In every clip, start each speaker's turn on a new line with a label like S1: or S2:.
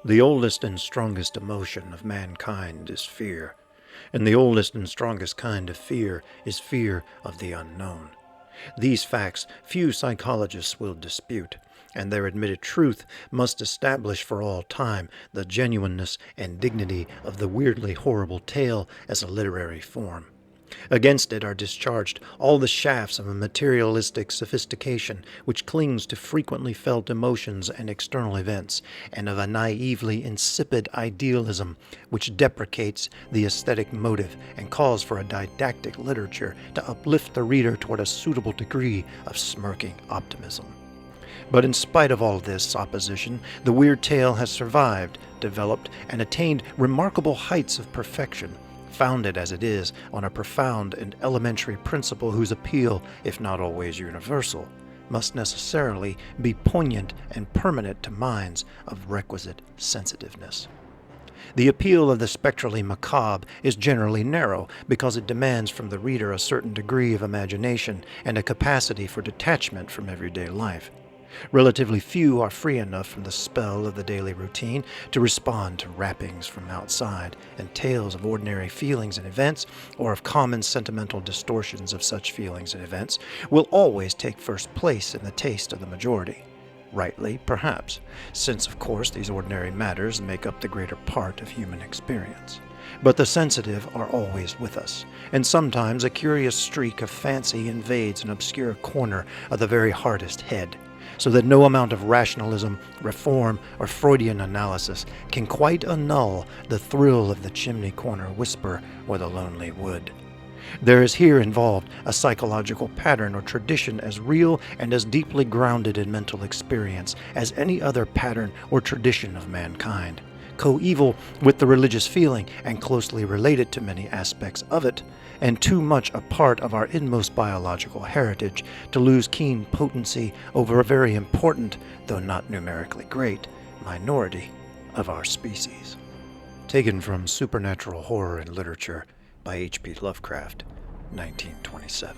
S1: The oldest and strongest emotion of mankind is fear, and the oldest and strongest kind of fear is fear of the unknown. These facts few psychologists will dispute, and their admitted truth must establish for all time the genuineness and dignity of the weirdly horrible tale as a literary form. Against it are discharged all the shafts of a materialistic sophistication which clings to frequently felt emotions and external events, and of a naively insipid idealism which deprecates the aesthetic motive and calls for a didactic literature to uplift the reader toward a suitable degree of smirking optimism. But in spite of all this opposition, the weird tale has survived, developed, and attained remarkable heights of perfection, founded as it is on a profound and elementary principle whose appeal, if not always universal, must necessarily be poignant and permanent to minds of requisite sensitiveness. The appeal of the spectrally macabre is generally narrow because it demands from the reader a certain degree of imagination and a capacity for detachment from everyday life. Relatively few are free enough from the spell of the daily routine to respond to rappings from outside, and tales of ordinary feelings and events, or of common sentimental distortions of such feelings and events, will always take first place in the taste of the majority. Rightly, perhaps, since of course these ordinary matters make up the greater part of human experience. But the sensitive are always with us, and sometimes a curious streak of fancy invades an obscure corner of the very hardest head, so that no amount of rationalism, reform, or Freudian analysis can quite annul the thrill of the chimney corner whisper or the lonely wood. There is here involved a psychological pattern or tradition as real and as deeply grounded in mental experience as any other pattern or tradition of mankind, coeval with the religious feeling and closely related to many aspects of it, and too much a part of our inmost biological heritage to lose keen potency over a very important, though not numerically great, minority of our species. Taken from Supernatural Horror in Literature by H.P. Lovecraft, 1927.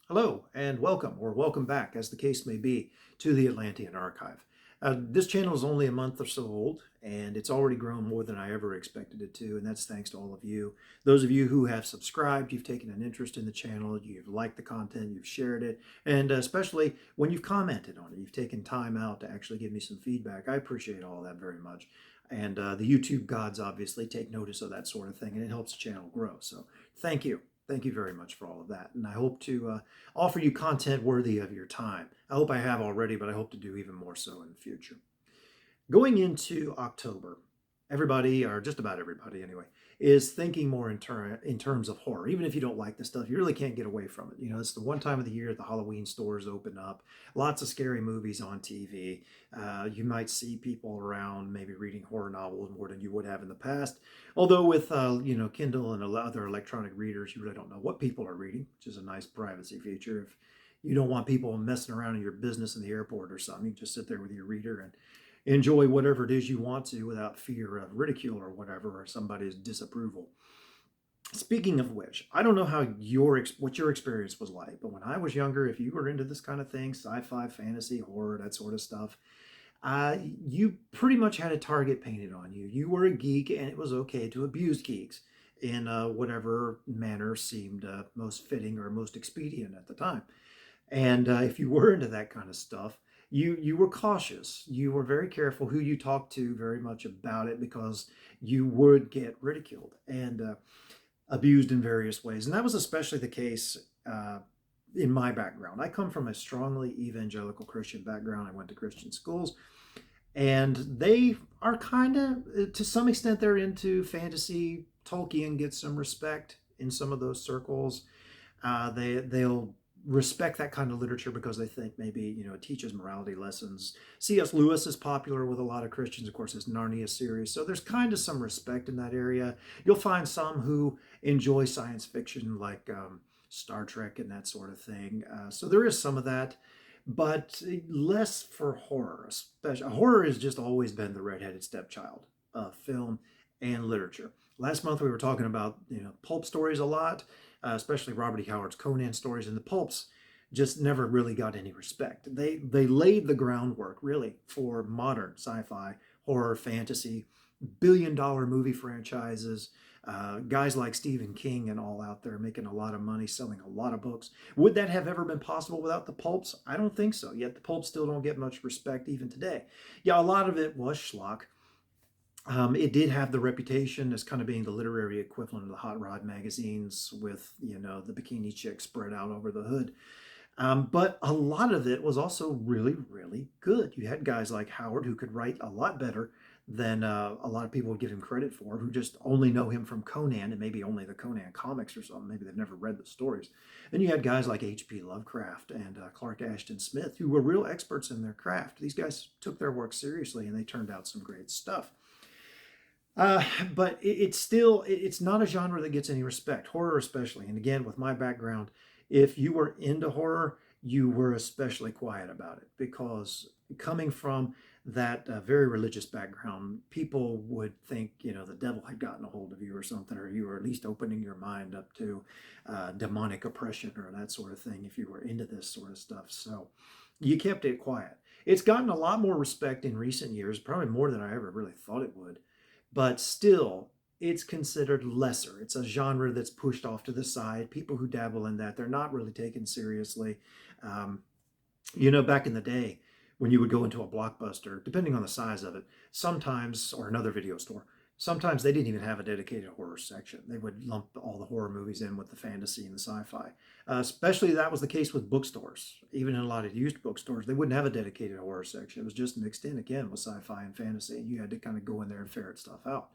S1: Hello, and welcome, or welcome back, as the case may be, to the Atlantean Archive. This channel is only a month or so old, and it's already grown more than I ever expected it to, and that's thanks to all of you. Those of you who have subscribed, you've taken an interest in the channel, you've liked the content, you've shared it, and especially when you've commented on it, you've taken time out to actually give me some feedback. I appreciate all that very much. And the YouTube gods obviously take notice of that sort of thing, and it helps the channel grow. So thank you. Thank you very much for all of that. And I hope to offer you content worthy of your time. I hope I have already, but I hope to do even more so in the future. Going into October, everybody, or just about everybody anyway, is thinking more in terms of horror. Even if you don't like this stuff, you really can't get away from it. You know, it's the one time of the year the Halloween stores open up, lots of scary movies on TV. You might see people around maybe reading horror novels more than you would have in the past. Although with, Kindle and other electronic readers, you really don't know what people are reading, which is a nice privacy feature. If you don't want people messing around in your business in the airport or something, you just sit there with your reader and enjoy whatever it is you want to without fear of ridicule or whatever, or somebody's disapproval. Speaking of which, I don't know how what your experience was like, but when I was younger, if you were into this kind of thing, sci-fi, fantasy, horror, that sort of stuff, you pretty much had a target painted on you. You were a geek, and it was okay to abuse geeks in whatever manner seemed most fitting or most expedient at the time. And if you were into that kind of stuff, you were cautious. You were very careful who you talked to very much about it because you would get ridiculed and abused in various ways. And that was especially the case in my background. I come from a strongly evangelical Christian background. I went to Christian schools, and they are kind of, to some extent, they're into fantasy. Tolkien gets some respect in some of those circles. They'll respect that kind of literature because they think maybe it teaches morality lessons. C.S. Lewis is popular with a lot of Christians, of course, his Narnia series. So there's kind of some respect in that area. You'll find some who enjoy science fiction, like Star Trek and that sort of thing. So there is some of that, but less for horror. Especially, horror has just always been the redheaded stepchild of film and literature. Last month we were talking about pulp stories a lot, especially Robert E. Howard's Conan stories, and the pulps just never really got any respect. They laid the groundwork really for modern sci-fi, horror, fantasy, billion-dollar movie franchises. Guys like Stephen King and all out there making a lot of money, selling a lot of books. Would that have ever been possible without the pulps? I don't think so. Yet the pulps still don't get much respect even today. Yeah, a lot of it was schlock. It did have the reputation as kind of being the literary equivalent of the hot rod magazines with, the bikini chick spread out over the hood. But a lot of it was also really, really good. You had guys like Howard who could write a lot better than a lot of people would give him credit for, who just only know him from Conan and maybe only the Conan comics or something. Maybe they've never read the stories. Then you had guys like H.P. Lovecraft and Clark Ashton Smith, who were real experts in their craft. These guys took their work seriously and they turned out some great stuff. But it's not a genre that gets any respect, horror especially. And again, with my background, if you were into horror, you were especially quiet about it because coming from that very religious background, people would think, the devil had gotten a hold of you or something, or you were at least opening your mind up to demonic oppression or that sort of thing if you were into this sort of stuff. So you kept it quiet. It's gotten a lot more respect in recent years, probably more than I ever really thought it would. But still, it's considered lesser. It's a genre that's pushed off to the side. People who dabble in that, they're not really taken seriously. Um, Back in the day, when you would go into a Blockbuster, depending on the size of it, sometimes, or another video store, sometimes they didn't even have a dedicated horror section. They would lump all the horror movies in with the fantasy and the sci-fi. Especially that was the case with bookstores. Even in a lot of used bookstores, they wouldn't have a dedicated horror section. It was just mixed in again with sci-fi and fantasy. You had to kind of go in there and ferret stuff out.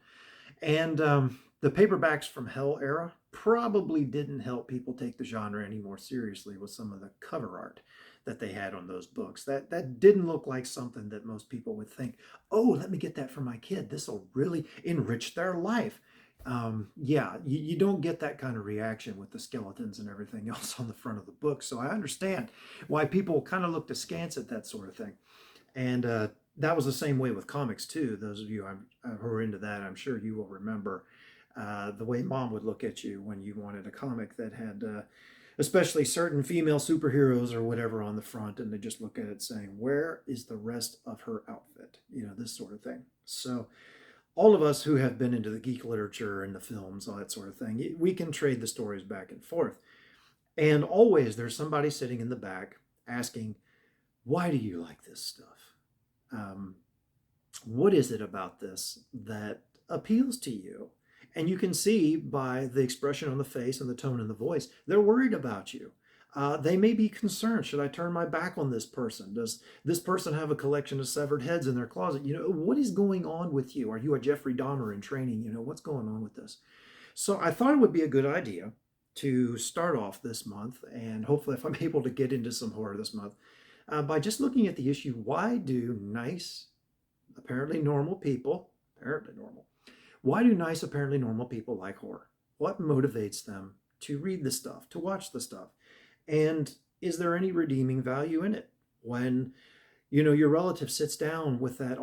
S1: And the paperbacks from Hell era probably didn't help people take the genre any more seriously with some of the cover art that they had on those books. That didn't look like something that most people would think, oh, let me get that for my kid. This will really enrich their life. Yeah, you don't get that kind of reaction with the skeletons and everything else on the front of the book. So I understand why people kind of looked askance at that sort of thing. And that was the same way with comics too. Those of you who are into that, I'm sure you will remember the way mom would look at you when you wanted a comic that had especially certain female superheroes or whatever on the front, and they just look at it saying, where is the rest of her outfit? This sort of thing. So all of us who have been into the geek literature and the films, all that sort of thing, we can trade the stories back and forth. And always there's somebody sitting in the back asking, why do you like this stuff? What is it about this that appeals to you? And you can see by the expression on the face and the tone in the voice, they're worried about you. They may be concerned. Should I turn my back on this person? Does this person have a collection of severed heads in their closet? What is going on with you? Are you a Jeffrey Dahmer in training? What's going on with this? So I thought it would be a good idea to start off this month, and hopefully if I'm able to get into some horror this month, by just looking at the issue, why do nice, apparently normal people, why do nice, apparently normal people like horror? What motivates them to read the stuff, to watch the stuff? And is there any redeeming value in it? When, your relative sits down with that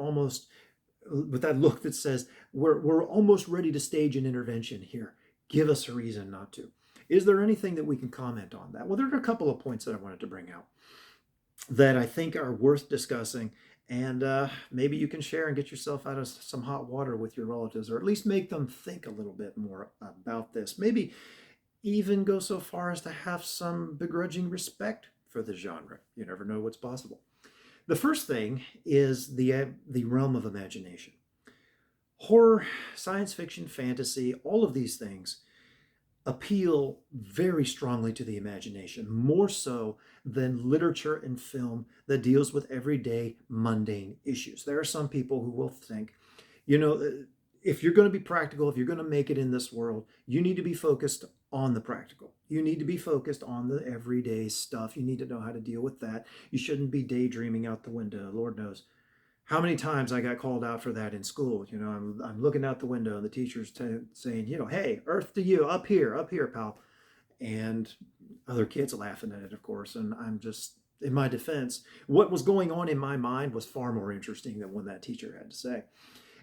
S1: look that says, we're almost ready to stage an intervention here. Give us a reason not to. Is there anything that we can comment on that? Well, there are a couple of points that I wanted to bring out that I think are worth discussing, and maybe you can share and get yourself out of some hot water with your relatives, or at least make them think a little bit more about this. Maybe even go so far as to have some begrudging respect for the genre. You never know what's possible. The first thing is the realm of imagination. Horror, science fiction, fantasy, all of these things appeal very strongly to the imagination, more so than literature and film that deals with everyday mundane issues. There are some people who will think, if you're going to be practical, if you're going to make it in this world, you need to be focused on the practical. You need to be focused on the everyday stuff. You need to know how to deal with that. You shouldn't be daydreaming out the window. Lord knows how many times I got called out for that in school. I'm looking out the window and the teacher's saying, hey, earth to you, up here, pal. And other kids laughing at it, of course. And I'm just, in my defense, what was going on in my mind was far more interesting than what that teacher had to say.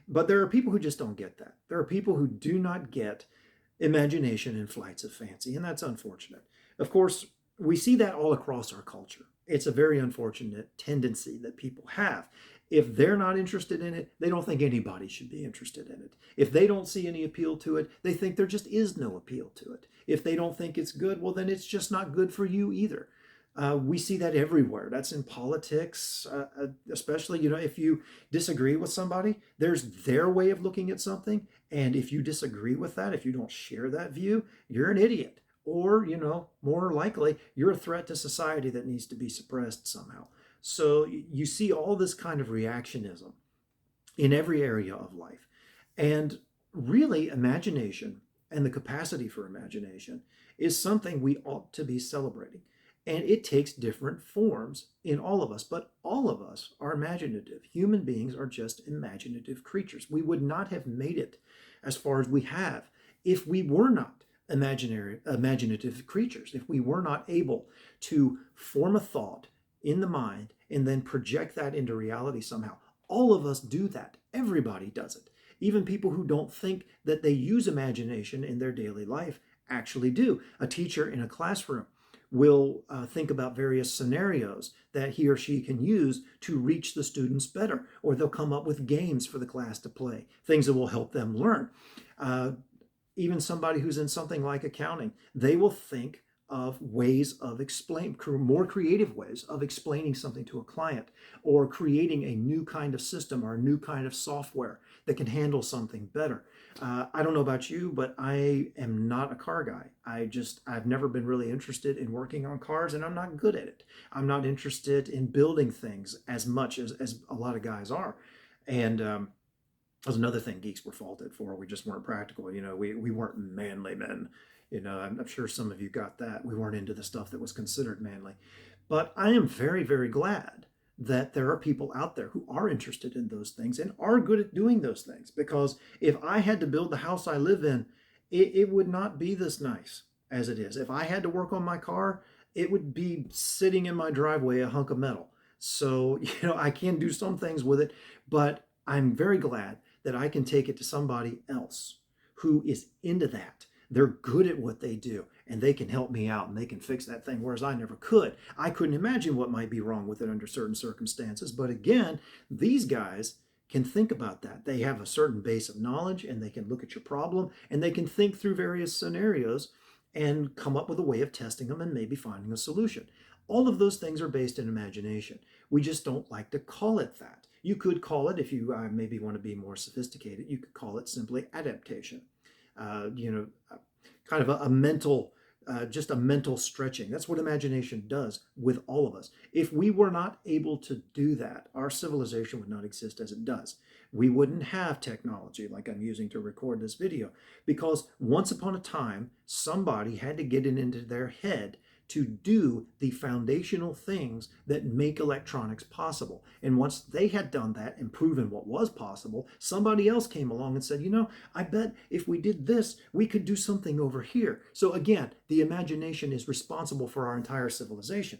S1: But there are people who just don't get that. There are people who do not get imagination and flights of fancy, and that's unfortunate. Of course, we see that all across our culture. It's a very unfortunate tendency that people have. If they're not interested in it, they don't think anybody should be interested in it. If they don't see any appeal to it, they think there just is no appeal to it. If they don't think it's good, well, then it's just not good for you either. We see that everywhere. That's in politics, especially, if you disagree with somebody, there's their way of looking at something. And if you disagree with that, if you don't share that view, you're an idiot. Or, more likely, you're a threat to society that needs to be suppressed somehow. So you see all this kind of reactionism in every area of life. And really, imagination and the capacity for imagination is something we ought to be celebrating. And it takes different forms in all of us, but all of us are imaginative. Human beings are just imaginative creatures. We would not have made it as far as we have if we were not imaginative creatures, if we were not able to form a thought in the mind and then project that into reality somehow. All of us do that. Everybody does it. Even people who don't think that they use imagination in their daily life actually do. A teacher in a classroom will think about various scenarios that he or she can use to reach the students better, or they'll come up with games for the class to play, things that will help them learn. Even somebody who's in something like accounting, they will think of ways of more creative ways of explaining something to a client, or creating a new kind of system or a new kind of software that can handle something better. I don't know about you, but I am not a car guy. I've never been really interested in working on cars, and I'm not good at it. I'm not interested in building things as much as a lot of guys are. And that was another thing geeks were faulted for. We just weren't practical. We weren't manly men. I'm sure some of you got that. We weren't into the stuff that was considered manly. But I am very, very glad that there are people out there who are interested in those things and are good at doing those things. Because if I had to build the house I live in, it would not be this nice as it is. If I had to work on my car, it would be sitting in my driveway, a hunk of metal. So, I can do some things with it, but I'm very glad that I can take it to somebody else who is into that. They're good at what they do, and they can help me out, and they can fix that thing, whereas I never could. I couldn't imagine what might be wrong with it under certain circumstances. But again, these guys can think about that. They have a certain base of knowledge, and they can look at your problem, and they can think through various scenarios and come up with a way of testing them and maybe finding a solution. All of those things are based in imagination. We just don't like to call it that. You could call it, if you maybe want to be more sophisticated, you could call it simply adaptation. Kind of a mental, just a mental stretching. That's what imagination does with all of us. If we were not able to do that, our civilization would not exist as it does. We wouldn't have technology like I'm using to record this video, because once upon a time, somebody had to get it into their head to do the foundational things that make electronics possible. And once they had done that and proven what was possible, somebody else came along and said, I bet if we did this, we could do something over here. So again, the imagination is responsible for our entire civilization.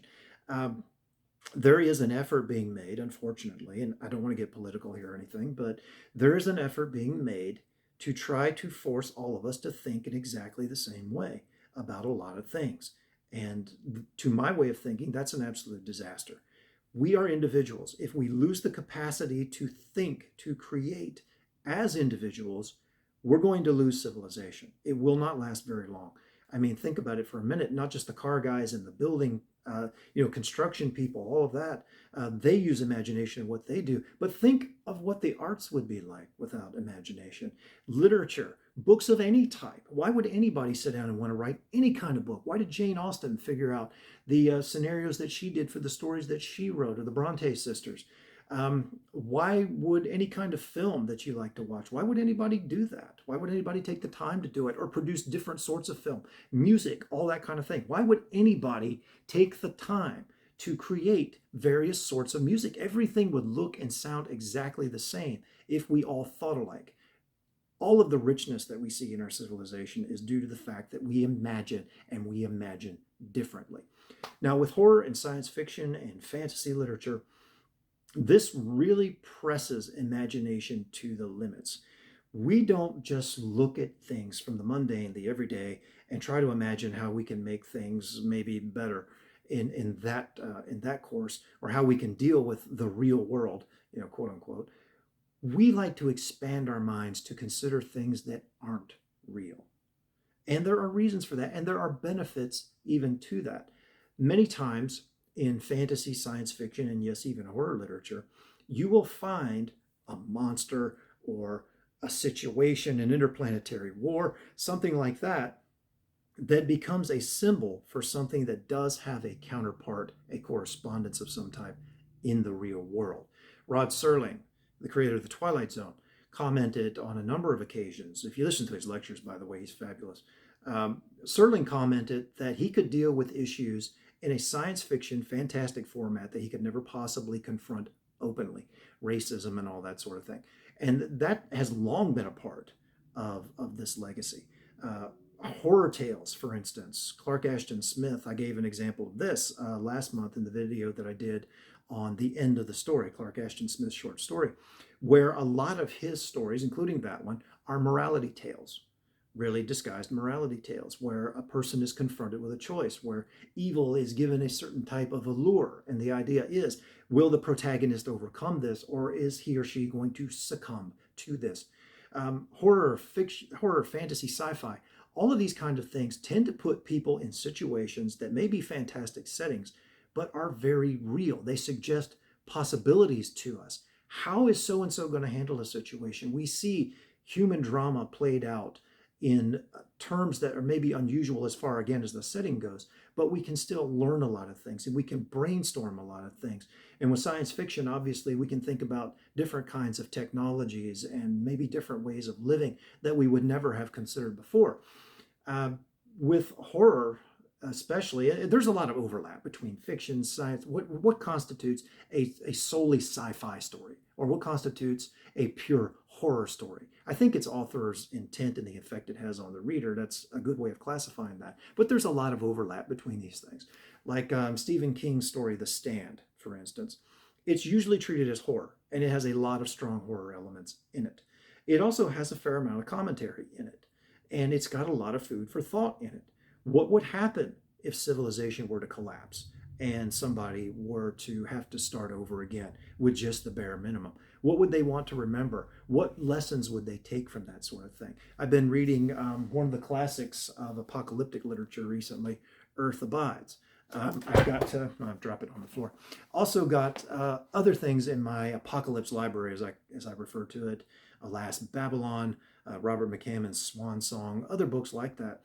S1: There is an effort being made, unfortunately, and I don't want to get political here or anything, but there is an effort being made to try to force all of us to think in exactly the same way about a lot of things. And to my way of thinking, that's an absolute disaster. We are individuals. If we lose the capacity to think, to create as individuals, we're going to lose civilization. It will not last very long. I mean, think about it for a minute. Not just the car guys and the building, construction people, all of that. They use imagination in what they do. But think of what the arts would be like without imagination. Literature, books of any type. Why would anybody sit down and want to write any kind of book? Why did Jane Austen figure out the scenarios that she did for the stories that she wrote, or the Bronte sisters? Why would any kind of film that you like to watch, why would anybody do that? Why would anybody take the time to do it, or produce different sorts of film, music, all that kind of thing? Why would anybody take the time to create various sorts of music? Everything would look and sound exactly the same if we all thought alike. All of the richness that we see in our civilization is due to the fact that we imagine, and we imagine differently. Now, with horror and science fiction and fantasy literature, this really presses imagination to the limits. We don't just look at things from the mundane, the everyday, and try to imagine how we can make things maybe better in that course, or how we can deal with the real world, quote unquote. We like to expand our minds to consider things that aren't real. And there are reasons for that, and there are benefits even to that. Many times in fantasy, science fiction, and yes, even horror literature, you will find a monster or a situation, an interplanetary war, something like that, that becomes a symbol for something that does have a counterpart, a correspondence of some type in the real world. Rod Serling, the creator of The Twilight Zone, commented on a number of occasions. If you listen to his lectures, by the way, he's fabulous. Serling commented that he could deal with issues in a science fiction, fantastic format that he could never possibly confront openly, racism and all that sort of thing. And that has long been a part of this legacy. Horror tales, for instance. Clark Ashton Smith, I gave an example of this last month in the video that I did on The End of the Story, Clark Ashton Smith's short story, where a lot of his stories, including that one, are morality tales, really disguised morality tales, where a person is confronted with a choice, where evil is given a certain type of allure. And the idea is, will the protagonist overcome this, or is he or she going to succumb to this? Horror, fiction, horror, fantasy, sci-fi, all of these kinds of things tend to put people in situations that may be fantastic settings, but are very real. They suggest possibilities to us. How is so-and-so going to handle a situation? We see human drama played out in terms that are maybe unusual as far, again, as the setting goes, but we can still learn a lot of things, and we can brainstorm a lot of things. And with science fiction, obviously, we can think about different kinds of technologies and maybe different ways of living that we would never have considered before. With horror, especially, there's a lot of overlap between fiction, science. What constitutes a solely sci-fi story, or what constitutes a pure horror story? I think it's author's intent and the effect it has on the reader. That's a good way of classifying that. But there's a lot of overlap between these things. Like Stephen King's story, The Stand, for instance. It's usually treated as horror, and it has a lot of strong horror elements in it. It also has a fair amount of commentary in it, and it's got a lot of food for thought in it. What would happen if civilization were to collapse and somebody were to have to start over again with just the bare minimum? What would they want to remember? What lessons would they take from that sort of thing? I've been reading one of the classics of apocalyptic literature recently, Earth Abides. I've got to drop it on the floor. Also got other things in my apocalypse library, as I refer to it. Alas, Babylon, Robert McCammon's Swan Song, other books like that,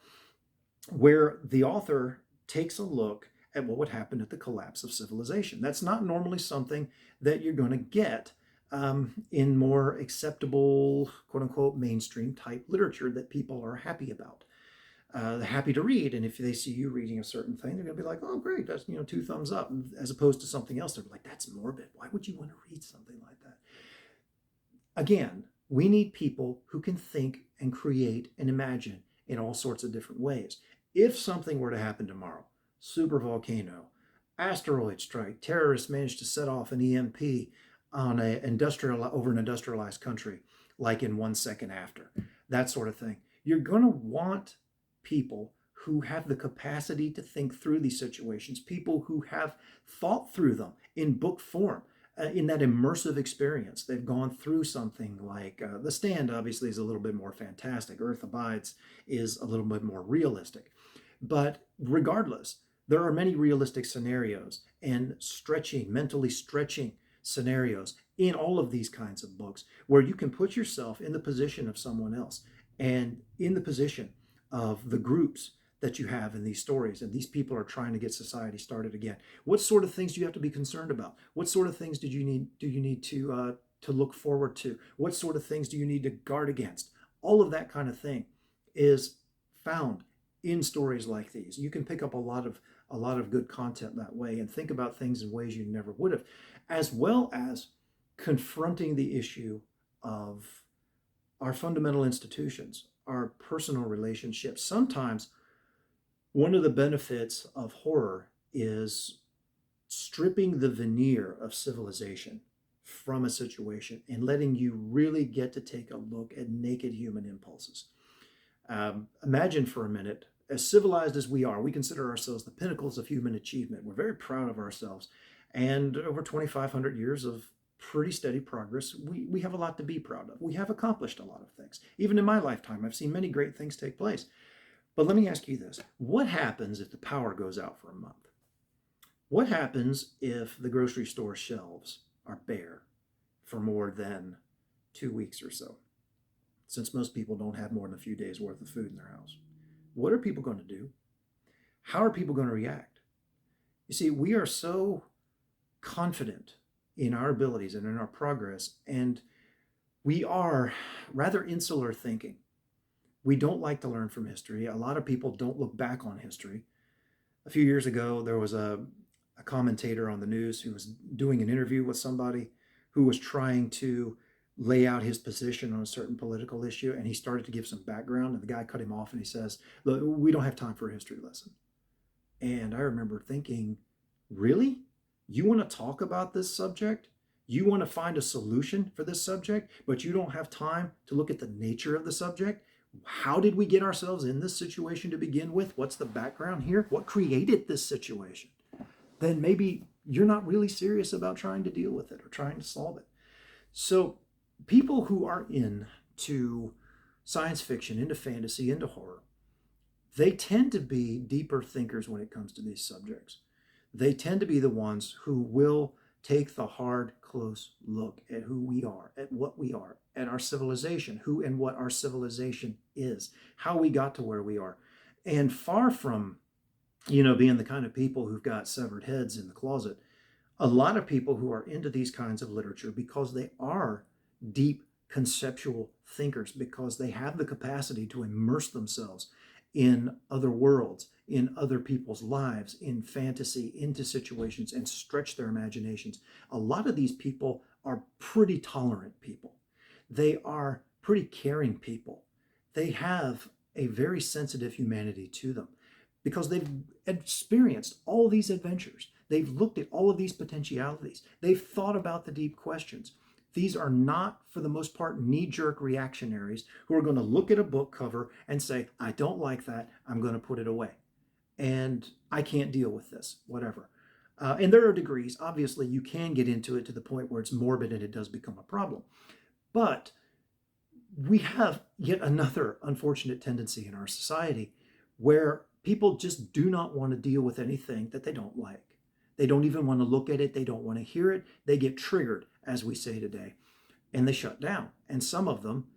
S1: where the author takes a look at what would happen at the collapse of civilization. That's not normally something that you're going to get in more acceptable, quote unquote, mainstream type literature that people are happy about. They're happy to read, and if they see you reading a certain thing, they're going to be like, "Oh, great, that's 2 thumbs up," as opposed to something else. They're like, "That's morbid. Why would you want to read something like that?" Again, we need people who can think and create and imagine in all sorts of different ways. If something were to happen tomorrow, super volcano, asteroid strike, terrorists manage to set off an EMP on over an industrialized country, like in 1 second after, that sort of thing, you're going to want people who have the capacity to think through these situations, people who have thought through them in book form. In that immersive experience, they've gone through something like The Stand, obviously, is a little bit more fantastic. Earth Abides is a little bit more realistic. But regardless, there are many realistic scenarios and mentally stretching scenarios in all of these kinds of books, where you can put yourself in the position of someone else and in the position of the groups that you have in these stories, and these people are trying to get society started again. What sort of things do you have to be concerned about? What sort of things do you need to look forward to? What sort of things do you need to guard against? All of that kind of thing is found in stories like these. You can pick up a lot of good content that way, and think about things in ways you never would have, as well as confronting the issue of our fundamental institutions, our personal relationships. Sometimes one of the benefits of horror is stripping the veneer of civilization from a situation and letting you really get to take a look at naked human impulses. Imagine for a minute as civilized as we are, we consider ourselves the pinnacles of human achievement. We're very proud of ourselves. And over 2,500 years of pretty steady progress, we have a lot to be proud of. We have accomplished a lot of things. Even in my lifetime, I've seen many great things take place. But let me ask you this. What happens if the power goes out for a month? What happens if the grocery store shelves are bare for more than 2 weeks or so? Since most people don't have more than a few days worth of food in their house. What are people going to do? How are people going to react? You see, we are so confident in our abilities and in our progress, and we are rather insular thinking. We don't like to learn from history. A lot of people don't look back on history. A few years ago, there was a commentator on the news who was doing an interview with somebody who was trying to lay out his position on a certain political issue, and he started to give some background, and the guy cut him off and he says, "Look, we don't have time for a history lesson." And I remember thinking, really? You want to talk about this subject? You want to find a solution for this subject, but you don't have time to look at the nature of the subject? How did we get ourselves in this situation to begin with? What's the background here? What created this situation? Then maybe you're not really serious about trying to deal with it or trying to solve it. So people who are into science fiction, into fantasy, into horror, they tend to be deeper thinkers when it comes to these subjects. They tend to be the ones who will take the hard, close look at who we are, at what we are, at our civilization, who and what our civilization is, how we got to where we are. And far from, being the kind of people who've got severed heads in the closet, a lot of people who are into these kinds of literature because they are deep conceptual thinkers, because they have the capacity to immerse themselves in other worlds, in other people's lives, in fantasy, into situations, and stretch their imaginations. A lot of these people are pretty tolerant people. They are pretty caring people. They have a very sensitive humanity to them because they've experienced all these adventures. They've looked at all of these potentialities. They've thought about the deep questions. These are not, for the most part, knee-jerk reactionaries who are going to look at a book cover and say, "I don't like that, I'm going to put it away. And I can't deal with this," whatever. And there are degrees. Obviously, you can get into it to the point where it's morbid and it does become a problem. But we have yet another unfortunate tendency in our society where people just do not want to deal with anything that they don't like. They don't even want to look at it. They don't want to hear it. They get triggered, as we say today, and they shut down. And some of them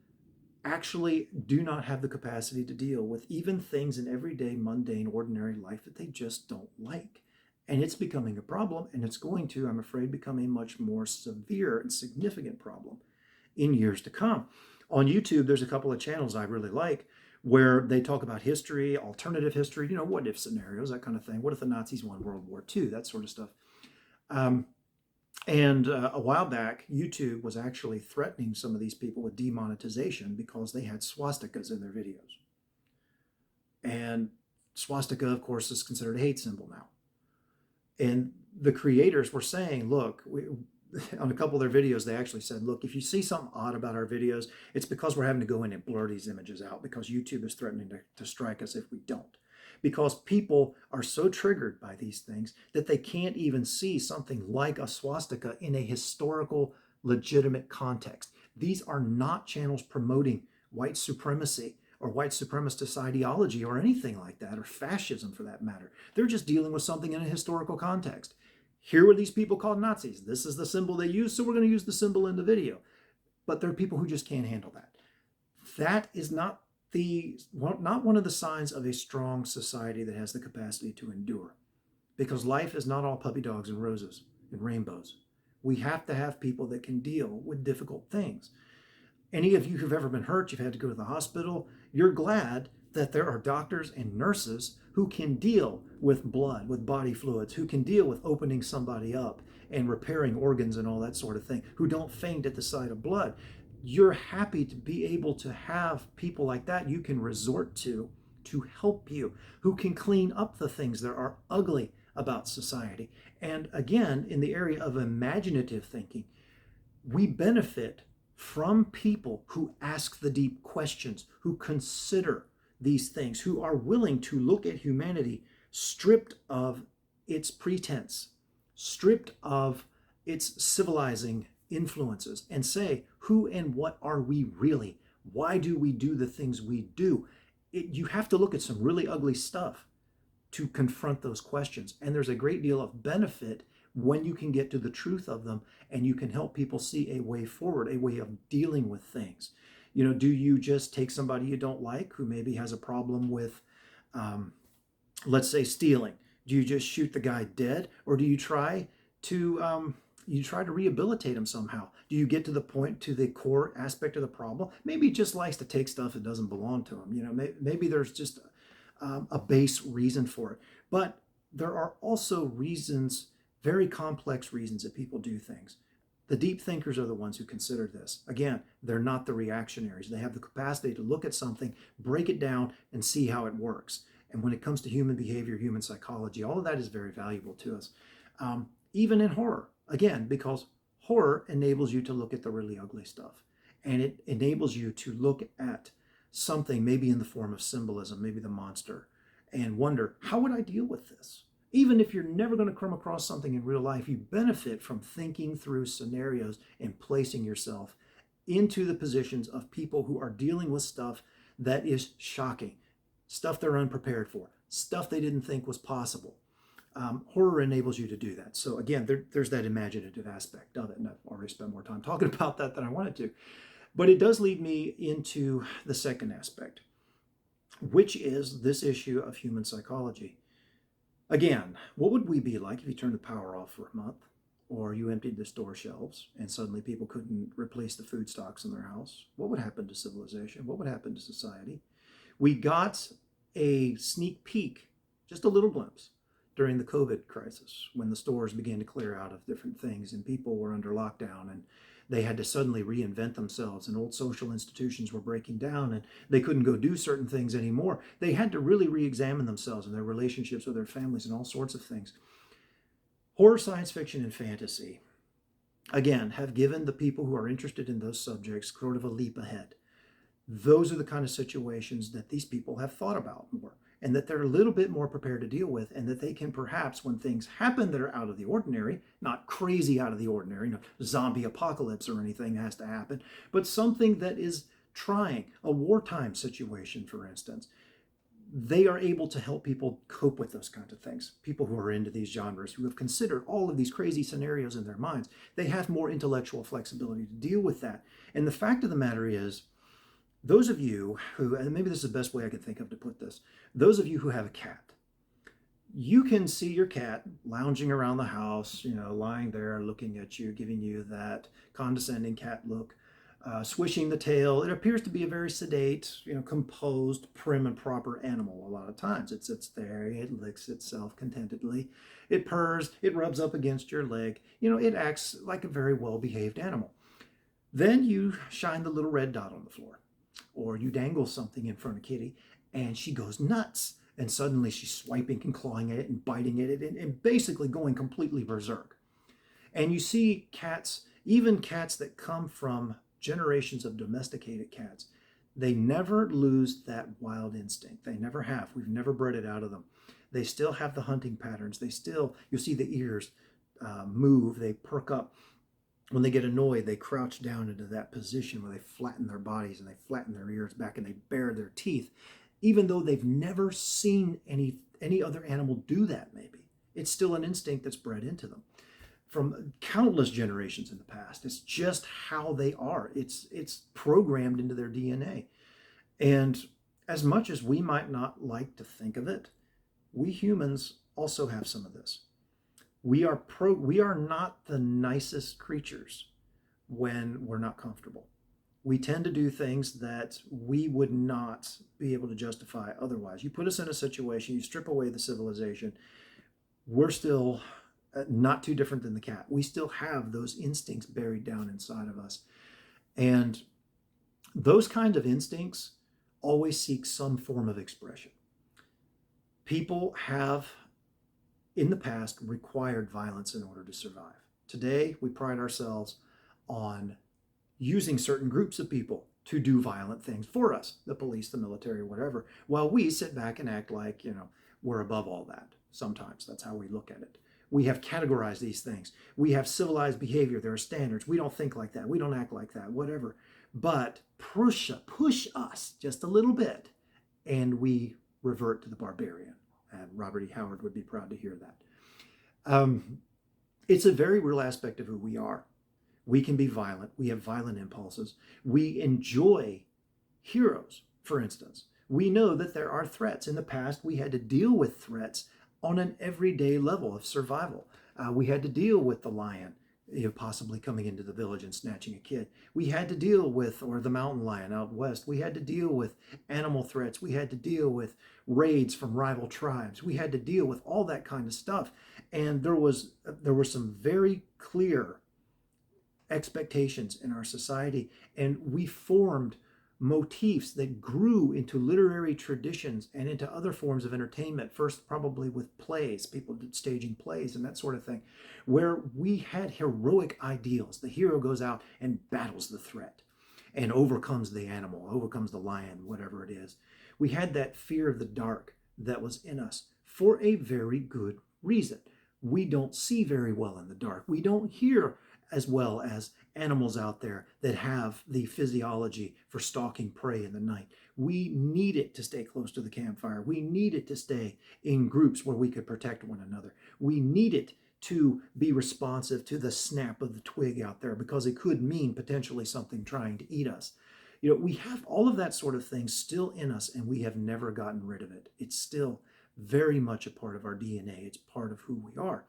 S1: actually do not have the capacity to deal with even things in everyday, mundane, ordinary life that they just don't like. And it's becoming a problem, and it's going to, I'm afraid, become a much more severe and significant problem in years to come. On YouTube, there's a couple of channels I really like where they talk about history, alternative history, what if scenarios, that kind of thing. What if the Nazis won World War II? That sort of stuff. And a while back, YouTube was actually threatening some of these people with demonetization because they had swastikas in their videos. And swastika, of course, is considered a hate symbol now. And the creators were saying, look, on a couple of their videos, they actually said, look, if you see something odd about our videos, it's because we're having to go in and blur these images out because YouTube is threatening to strike us if we don't. Because people are so triggered by these things that they can't even see something like a swastika in a historical, legitimate context. These are not channels promoting white supremacy or white supremacist ideology or anything like that, or fascism for that matter. They're just dealing with something in a historical context. Here were these people called Nazis. This is the symbol they use, so we're going to use the symbol in the video. But there are people who just can't handle that. That is not one of the signs of a strong society that has the capacity to endure. Because life is not all puppy dogs and roses and rainbows. We have to have people that can deal with difficult things. Any of you who've ever been hurt, you've had to go to the hospital, you're glad that there are doctors and nurses who can deal with blood, with body fluids, who can deal with opening somebody up and repairing organs and all that sort of thing, who don't faint at the sight of blood. You're happy to be able to have people like that you can resort to help you, who can clean up the things that are ugly about society. And again, in the area of imaginative thinking, we benefit from people who ask the deep questions, who consider these things, who are willing to look at humanity stripped of its pretense, stripped of its civilizing influences, and say, who and what are we really? Why do we do the things we do? You have to look at some really ugly stuff to confront those questions. And there's a great deal of benefit when you can get to the truth of them and you can help people see a way forward, a way of dealing with things. Do you just take somebody you don't like who maybe has a problem with, let's say, stealing? Do you just shoot the guy dead, or do you try to rehabilitate him somehow? Do you get to the core aspect of the problem? Maybe he just likes to take stuff that doesn't belong to him. Maybe there's just a base reason for it. But there are also reasons, very complex reasons, that people do things. The deep thinkers are the ones who consider this. Again, they're not the reactionaries. They have the capacity to look at something, break it down, and see how it works. And when it comes to human behavior, human psychology, all of that is very valuable to us. Even in horror, again, because horror enables you to look at the really ugly stuff. And it enables you to look at something maybe in the form of symbolism, maybe the monster, and wonder, how would I deal with this? Even if you're never going to come across something in real life, you benefit from thinking through scenarios and placing yourself into the positions of people who are dealing with stuff that is shocking, stuff they're unprepared for, stuff they didn't think was possible. Horror enables you to do that. So again, there's that imaginative aspect of it, and I've already spent more time talking about that than I wanted to. But it does lead me into the second aspect, which is this issue of human psychology. Again, what would we be like if you turned the power off for a month, or you emptied the store shelves and suddenly people couldn't replace the food stocks in their house? What would happen to civilization? What would happen to society? We got a sneak peek, just a little glimpse, during the COVID crisis, when the stores began to clear out of different things and people were under lockdown and they had to suddenly reinvent themselves, and old social institutions were breaking down and they couldn't go do certain things anymore. They had to really re-examine themselves and their relationships with their families and all sorts of things. Horror, science fiction, and fantasy, again, have given the people who are interested in those subjects sort of a leap ahead. Those are the kind of situations that these people have thought about more, and that they're a little bit more prepared to deal with, and that they can perhaps, when things happen that are out of the ordinary, not crazy out of the ordinary, no zombie apocalypse or anything has to happen, but something that is trying, a wartime situation, for instance, they are able to help people cope with those kinds of things. People who are into these genres, who have considered all of these crazy scenarios in their minds, they have more intellectual flexibility to deal with that. And the fact of the matter is, those of you who, and maybe this is the best way I can think of to put this, those of you who have a cat, you can see your cat lounging around the house, lying there looking at you, giving you that condescending cat look, swishing the tail. It appears to be a very sedate, composed, prim and proper animal a lot of times. It sits there, it licks itself contentedly, it purrs, it rubs up against your leg. It acts like a very well-behaved animal. Then you shine the little red dot on the floor, or you dangle something in front of Kitty and she goes nuts, and suddenly she's swiping and clawing at it and biting at it and basically going completely berserk. And you see cats, even cats that come from generations of domesticated cats, they never lose that wild instinct. They never have. We've never bred it out of them. They still have the hunting patterns. You'll see the ears move, they perk up. When they get annoyed, they crouch down into that position where they flatten their bodies and they flatten their ears back and they bare their teeth, even though they've never seen any other animal do that. Maybe it's still an instinct that's bred into them from countless generations in the past. It's just how they are. It's programmed into their DNA. And as much as we might not like to think of it, we humans also have some of this. We are not the nicest creatures when we're not comfortable. We tend to do things that we would not be able to justify otherwise. You put us in a situation, you strip away the civilization, we're still not too different than the cat. We still have those instincts buried down inside of us. And those kinds of instincts always seek some form of expression. People have in the past required violence in order to survive. Today, we pride ourselves on using certain groups of people to do violent things for us, the police, the military, whatever, while we sit back and act like, we're above all that. Sometimes that's how we look at it. We have categorized these things. We have civilized behavior. There are standards. We don't think like that. We don't act like that, whatever. But push us just a little bit, and we revert to the barbarian. And Robert E. Howard would be proud to hear that. It's a very real aspect of who we are. We can be violent. We have violent impulses. We enjoy heroes, for instance. We know that there are threats. In the past, we had to deal with threats on an everyday level of survival. We had to deal with the lion, possibly coming into the village and snatching a kid. We had to deal with, or the mountain lion out west, we had to deal with animal threats. We had to deal with raids from rival tribes. We had to deal with all that kind of stuff. And there were some very clear expectations in our society, and we formed motifs that grew into literary traditions and into other forms of entertainment, first probably with plays. People did staging plays and that sort of thing, where we had heroic ideals. The hero goes out and battles the threat and overcomes the animal, overcomes the lion, whatever it is. We had that fear of the dark that was in us for a very good reason. We don't see very well in the dark. We don't hear as well as animals out there that have the physiology for stalking prey in the night. We need it to stay close to the campfire. We need it to stay in groups where we could protect one another. We need it to be responsive to the snap of the twig out there, because it could mean potentially something trying to eat us. We have all of that sort of thing still in us, and we have never gotten rid of it. It's still very much a part of our DNA. It's part of who we are.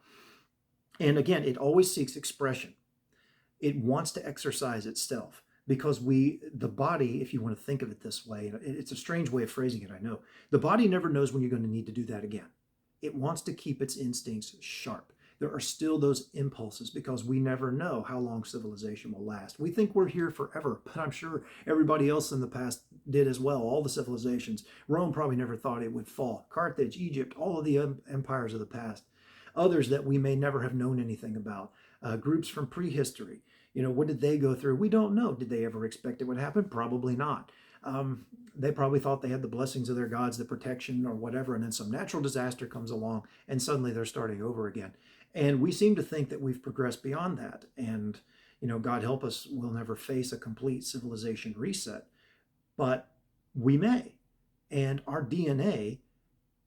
S1: And again, it always seeks expression. It wants to exercise itself, because the body, if you want to think of it this way, it's a strange way of phrasing it, I know. The body never knows when you're going to need to do that again. It wants to keep its instincts sharp. There are still those impulses, because we never know how long civilization will last. We think we're here forever, but I'm sure everybody else in the past did as well. All the civilizations. Rome probably never thought it would fall. Carthage, Egypt, all of the empires of the past. Others that we may never have known anything about. Groups from prehistory. What did they go through? We don't know. Did they ever expect it would happen? Probably not. They probably thought they had the blessings of their gods, the protection or whatever, and then some natural disaster comes along and suddenly they're starting over again. And we seem to think that we've progressed beyond that. And, God help us, we'll never face a complete civilization reset, but we may. And our DNA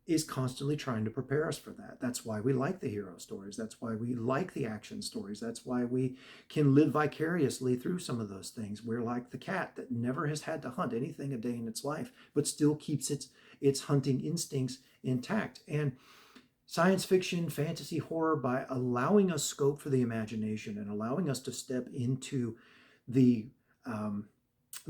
S1: is constantly trying to prepare us for that. That's why we like the hero stories. That's why we like the action stories. That's why we can live vicariously through some of those things. We're like the cat that never has had to hunt anything a day in its life, but still keeps its hunting instincts intact. And science fiction, fantasy, horror, by allowing us scope for the imagination and allowing us to step into the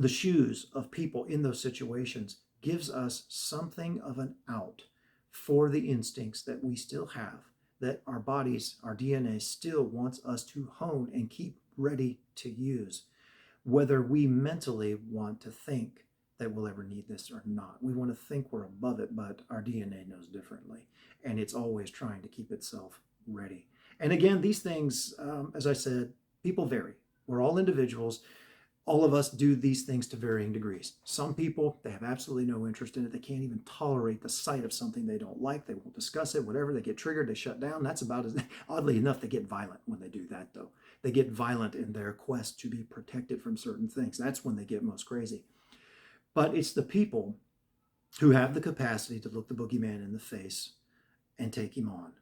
S1: shoes of people in those situations, gives us something of an out for the instincts that we still have, that our bodies, our DNA still wants us to hone and keep ready to use, whether we mentally want to think that we'll ever need this or not. We want to think we're above it, but our DNA knows differently, and it's always trying to keep itself ready. And again, these things, as I said, people vary. We're all individuals. All of us do these things to varying degrees. Some people, they have absolutely no interest in it. They can't even tolerate the sight of something they don't like. They won't discuss it, whatever. They get triggered, they shut down. That's about as, oddly enough, they get violent when they do that, though. They get violent in their quest to be protected from certain things. That's when they get most crazy. But it's the people who have the capacity to look the boogeyman in the face and take him on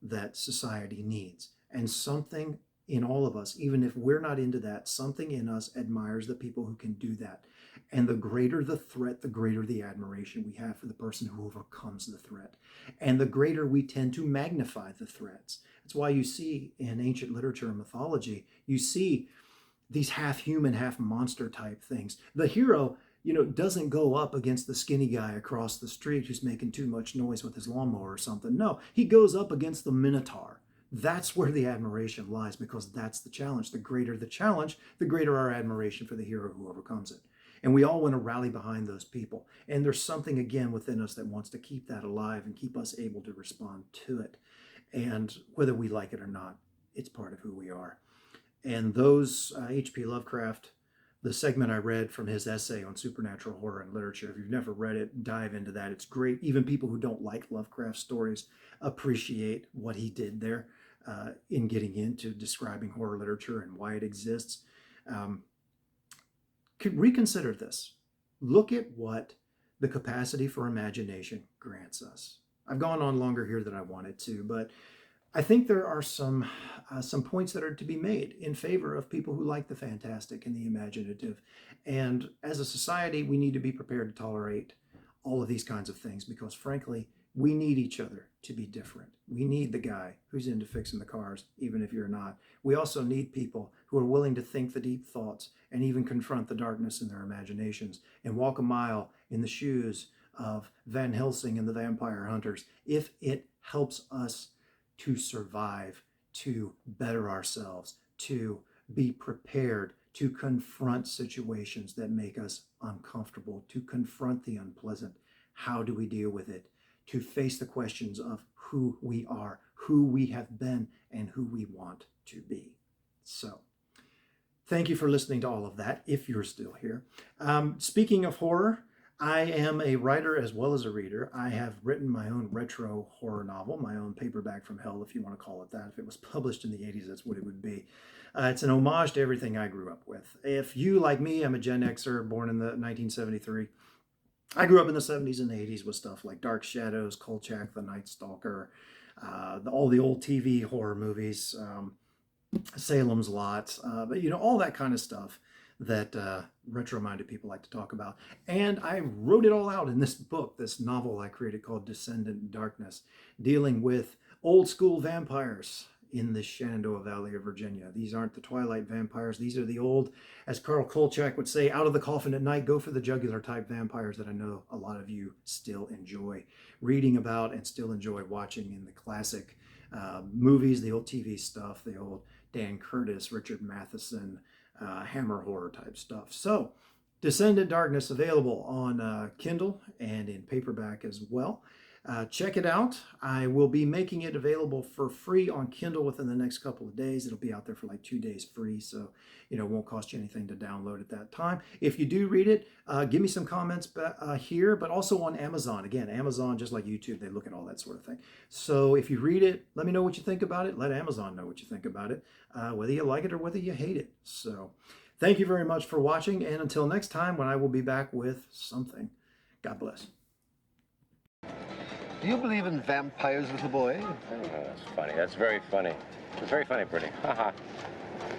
S1: that society needs. And something in all of us, even if we're not into that, something in us admires the people who can do that. And the greater the threat, the greater the admiration we have for the person who overcomes the threat. And the greater we tend to magnify the threats. That's why you see in ancient literature and mythology, you see these half human, half monster type things. The hero, doesn't go up against the skinny guy across the street who's making too much noise with his lawnmower or something. No, he goes up against the Minotaur. That's where the admiration lies, because that's the challenge. The greater the challenge, the greater our admiration for the hero who overcomes it. And we all want to rally behind those people. And there's something, again, within us that wants to keep that alive and keep us able to respond to it. And whether we like it or not, it's part of who we are. And those H.P. Lovecraft, the segment I read from his essay on supernatural horror and literature. If you've never read it, dive into that. It's great. Even people who don't like Lovecraft stories appreciate what he did there in getting into describing horror literature and why it exists. Um, Reconsider this. Look at what the capacity for imagination grants us. I've gone on longer here than I wanted to, but I think there are some points that are to be made in favor of people who like the fantastic and the imaginative. And as a society, we need to be prepared to tolerate all of these kinds of things because, frankly, we need each other to be different. We need the guy who's into fixing the cars, even if you're not. We also need people who are willing to think the deep thoughts and even confront the darkness in their imaginations and walk a mile in the shoes of Van Helsing and the vampire hunters if it helps us to survive, to better ourselves, to be prepared to confront situations that make us uncomfortable, to confront the unpleasant. How do we deal with it? To face the questions of who we are, who we have been, and who we want to be. So, thank you for listening to all of that, if you're still here. Speaking of horror, I am a writer as well as a reader. I have written my own retro horror novel, my own paperback from hell, if you want to call it that. If it was published in the 80s, that's what it would be. It's an homage to everything I grew up with. If you, like me, I'm a Gen Xer, born in the 1973. I grew up in the 70s and 80s with stuff like Dark Shadows, Kolchak, The Night Stalker, all the old TV horror movies, Salem's Lot, but all that kind of stuff that retro-minded people like to talk about. And I wrote it all out in this book, this novel I created called Descendant Darkness, dealing with old school vampires in the Shenandoah Valley of Virginia. These aren't the Twilight vampires. These are the old, as Carl Kolchak would say, out of the coffin at night, go for the jugular type vampires that I know a lot of you still enjoy reading about and still enjoy watching in the classic movies, the old TV stuff, the old Dan Curtis, Richard Matheson, Hammer horror type stuff. So, Descendant Darkness available on Kindle and in paperback as well. Check it out. I will be making it available for free on Kindle within the next couple of days. It'll be out there for like 2 days free, so it won't cost you anything to download at that time. If you do read it, give me some comments here, but also on Amazon. Again, Amazon, just like YouTube, they look at all that sort of thing. So if you read it, let me know what you think about it. Let Amazon know what you think about it, whether you like it or whether you hate it. So thank you very much for watching, and until next time when I will be back with something. God bless.
S2: Do you believe in vampires, little boy?
S3: Oh, that's funny. That's very funny. It's very funny, Bertie. Ha ha.